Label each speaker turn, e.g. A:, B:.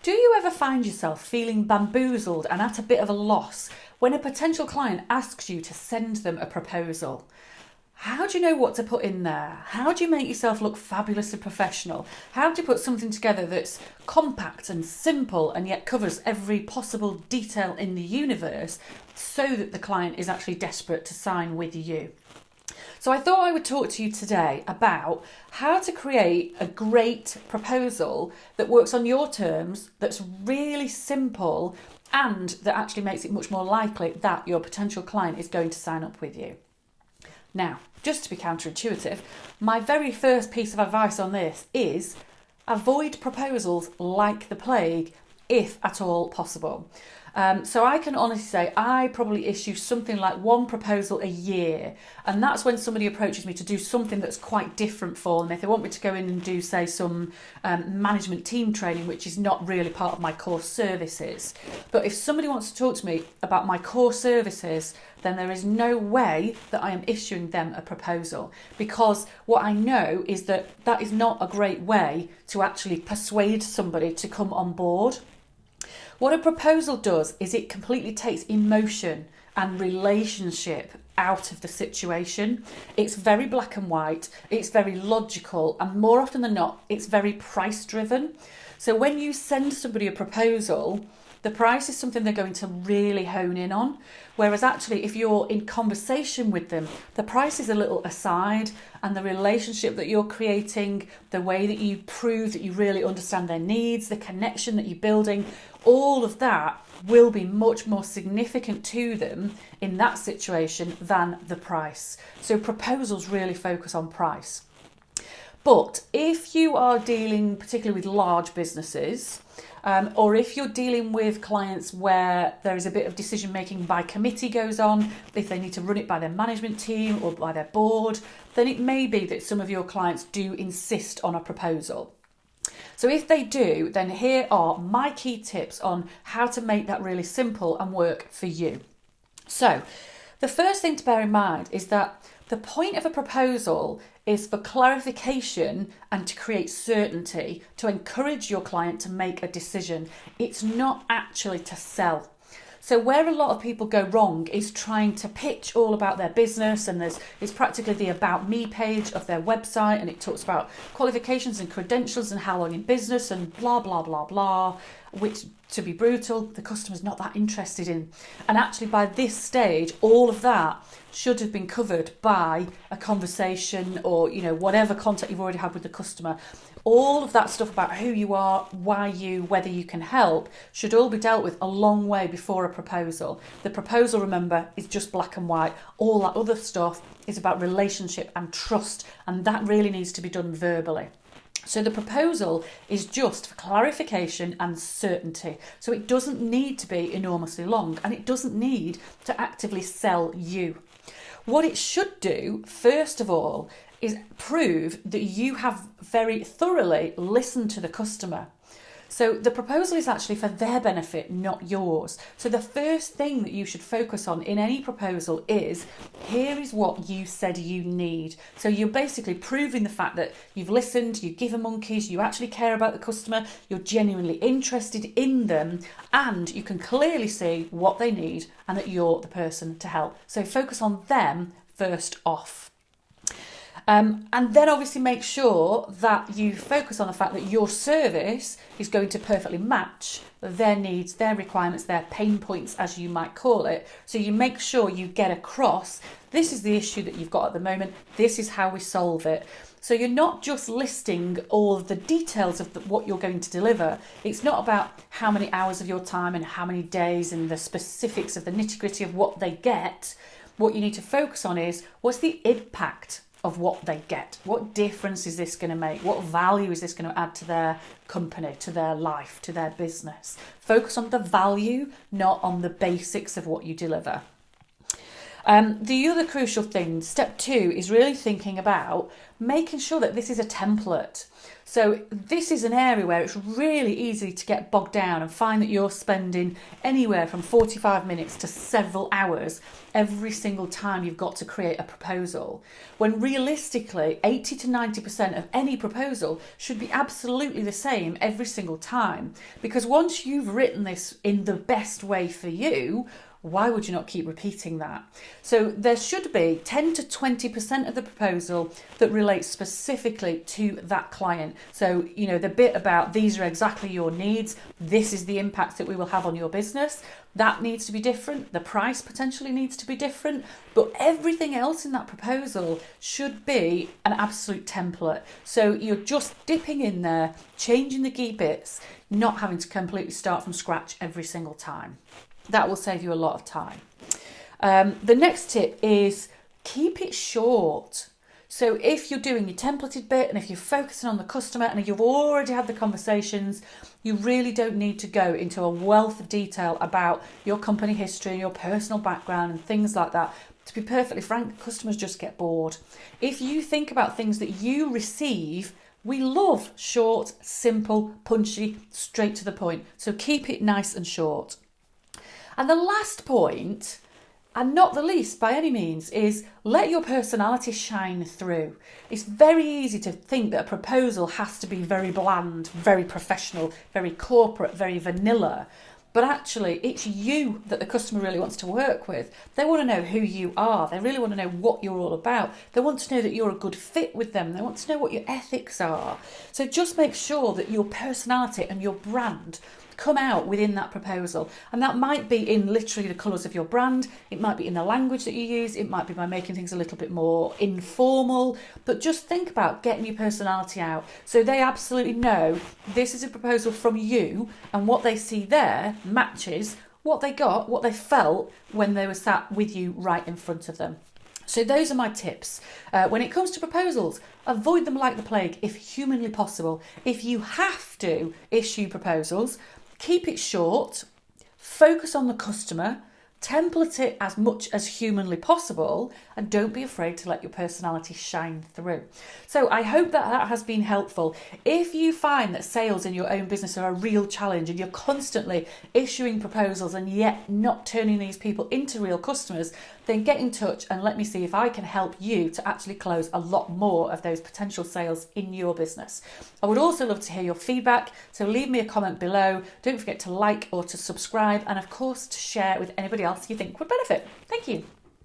A: Do you ever find yourself feeling bamboozled and at a bit of a loss when a potential client asks you to send them a proposal? How do you know what to put in there? How do you make yourself look fabulously professional? How do you put something together that's compact and simple and yet covers every possible detail in the universe so that the client is actually desperate to sign with you? So I thought I would talk to you today about how to create a great proposal that works on your terms, that's really simple, and that actually makes it much more likely that your potential client is going to sign up with you. Now, just to be counterintuitive, my very first piece of advice on this is avoid proposals like the plague, if at all possible. So I can honestly say I probably issue something like one proposal a year, and that's when somebody approaches me to do something that's quite different for them. If they want me to go in and do, say, some management team training, which is not really part of my core services. But if somebody wants to talk to me about my core services, then there is no way that I am issuing them a proposal, because what I know is that that is not a great way to actually persuade somebody to come on board. What a proposal does is it completely takes emotion and relationship out of the situation. It's very black and white, it's very logical, and more often than not, it's very price driven. So when you send somebody a proposal, the price is something they're going to really hone in on. Whereas actually, if you're in conversation with them, the price is a little aside, and the relationship that you're creating, the way that you prove that you really understand their needs, the connection that you're building, all of that will be much more significant to them in that situation than the price. So proposals really focus on price. But if you are dealing particularly with large businesses, or if you're dealing with clients where there is a bit of decision making by committee goes on, if they need to run it by their management team or by their board, then it may be that some of your clients do insist on a proposal. So if they do, then here are my key tips on how to make that really simple and work for you. So the first thing to bear in mind is that the point of a proposal is for clarification and to create certainty, to encourage your client to make a decision. It's not actually to sell. So where a lot of people go wrong is trying to pitch all about their business, and it's practically the About Me page of their website, and it talks about qualifications and credentials and how long in business and blah, blah, blah, blah, which, to be brutal, the customer's not that interested in. And actually by this stage, all of that should have been covered by a conversation or, whatever contact you've already had with the customer. All of that stuff about who you are, why you, whether you can help, should all be dealt with a long way before a proposal. The proposal, remember, is just black and white. All that other stuff is about relationship and trust, and that really needs to be done verbally. So the proposal is just for clarification and certainty. So it doesn't need to be enormously long, and it doesn't need to actively sell you. What it should do, first of all, is prove that you have very thoroughly listened to the customer. So the proposal is actually for their benefit, not yours. So the first thing that you should focus on in any proposal is, here is what you said you need. So you're basically proving the fact that you've listened, you give a monkeys, you actually care about the customer, you're genuinely interested in them, and you can clearly see what they need and that you're the person to help. So focus on them first off. And then obviously make sure that you focus on the fact that your service is going to perfectly match their needs, their requirements, their pain points, as you might call it. So you make sure you get across, this is the issue that you've got at the moment, this is how we solve it. So you're not just listing all of the details of what you're going to deliver. It's not about how many hours of your time and how many days and the specifics of the nitty-gritty of what they get. What you need to focus on is, what's the impact of what they get? What difference is this going to make? What value is this going to add to their company, to their life, to their business? Focus on the value, not on the basics of what you deliver. The other crucial thing, step 2, is really thinking about making sure that this is a template. So this is an area where it's really easy to get bogged down and find that you're spending anywhere from 45 minutes to several hours every single time you've got to create a proposal, when realistically 80 to 90% of any proposal should be absolutely the same every single time. Because once you've written this in the best way for you, why would you not keep repeating that? So there should be 10 to 20% of the proposal that relates specifically to that client. So, the bit about these are exactly your needs, this is the impact that we will have on your business, that needs to be different, the price potentially needs to be different, but everything else in that proposal should be an absolute template. So you're just dipping in there, changing the key bits, not having to completely start from scratch every single time. That will save you a lot of time. The next tip is keep it short. So if you're doing your templated bit and if you're focusing on the customer and you've already had the conversations, you really don't need to go into a wealth of detail about your company history and your personal background and things like that. To be perfectly frank, customers just get bored. If you think about things that you receive, we love short, simple, punchy, straight to the point. So keep it nice and short. And the last point, and not the least by any means, is let your personality shine through. It's very easy to think that a proposal has to be very bland, very professional, very corporate, very vanilla. But actually, it's you that the customer really wants to work with. They want to know who you are. They really want to know what you're all about. They want to know that you're a good fit with them. They want to know what your ethics are. So just make sure that your personality and your brand come out within that proposal. And that might be in literally the colours of your brand. It might be in the language that you use. It might be by making things a little bit more informal. But just think about getting your personality out so they absolutely know this is a proposal from you, and what they see there matches what they got, what they felt when they were sat with you right in front of them. So those are my tips. When it comes to proposals, avoid them like the plague if humanly possible. If you have to issue proposals, keep it short, focus on the customer, template it as much as humanly possible, and don't be afraid to let your personality shine through. So I hope that has been helpful. If you find that sales in your own business are a real challenge and you're constantly issuing proposals and yet not turning these people into real customers, then get in touch and let me see if I can help you to actually close a lot more of those potential sales in your business. I would also love to hear your feedback, so leave me a comment below. Don't forget to like or to subscribe, and of course to share with anybody else you think would benefit. Thank you.